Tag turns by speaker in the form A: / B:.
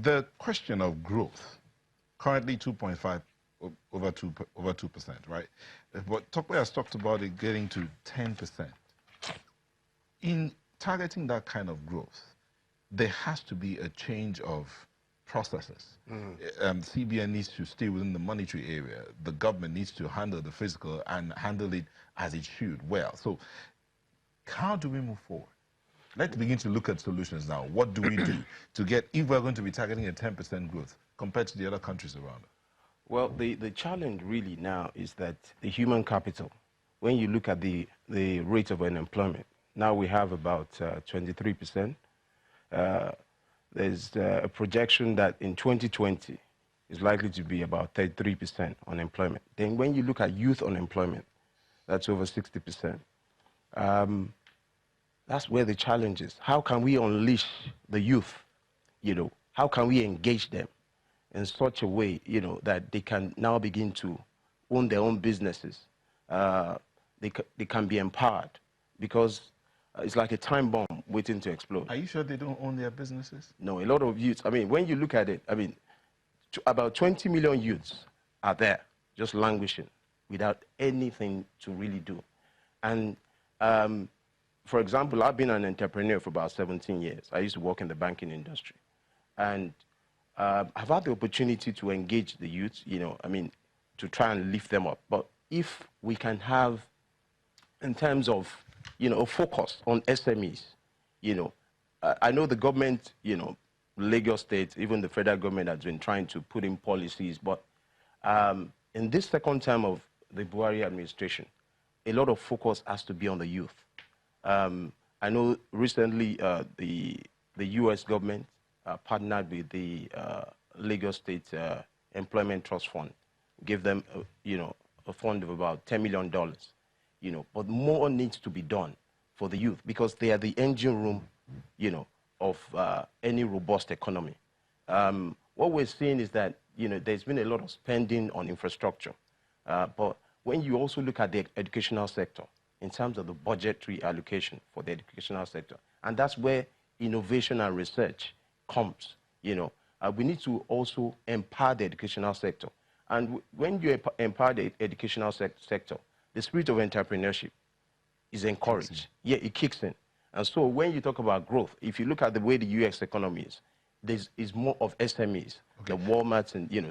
A: the question of growth, currently 2.5 over 2%, right? But Tokwe has talked about it getting to 10%. In targeting that kind of growth, there has to be a change of processes. CBN needs to stay within the monetary area. The government needs to handle the fiscal and handle it as it should well. So how do we move forward? Let's begin to look at solutions now. What do we do to get, if we're going to be targeting a 10% growth compared to the other countries around us?
B: Well, the challenge really now is that the human capital, when you look at the rate of unemployment, now we have about 23%. There's a projection that in 2020 is likely to be about 33% unemployment. Then when you look at youth unemployment, that's over 60%. That's where the challenge is. How can we unleash the youth? You know, how can we engage them in such a way, you know, that they can now begin to own their own businesses? They can be empowered, because it's like a time bomb waiting to explode.
A: Are you sure they don't own their businesses?
B: No, a lot of youths, I mean, when you look at it, I mean, about 20 million youths are there just languishing without anything to really do. And for example, I've been an entrepreneur for about 17 years. I used to work in the banking industry. And I've had the opportunity to engage the youth, you know, I mean, to try and lift them up. But if we can have, in terms of, you know, a focus on SMEs, you know, I know the government, you know, Lagos State, even the federal government has been trying to put in policies, but in this second term of the Buhari administration, a lot of focus has to be on the youth. I know recently the US government partnered with the Lagos State Employment Trust Fund, gave them, you know, a fund of about $10 million, you know, but more needs to be done for the youth, because they are the engine room, you know, of any robust economy. What we're seeing is that, you know, there's been a lot of spending on infrastructure, but when you also look at the educational sector, in terms of the budgetary allocation for the educational sector, and that's where innovation and research comes, you know, we need to also empower the educational sector. And when you empower the educational sector, the spirit of entrepreneurship is encouraged. Yeah, it kicks in. And so when you talk about growth, if you look at the way the US economy is, there's more of SMEs, the Walmarts and, you know,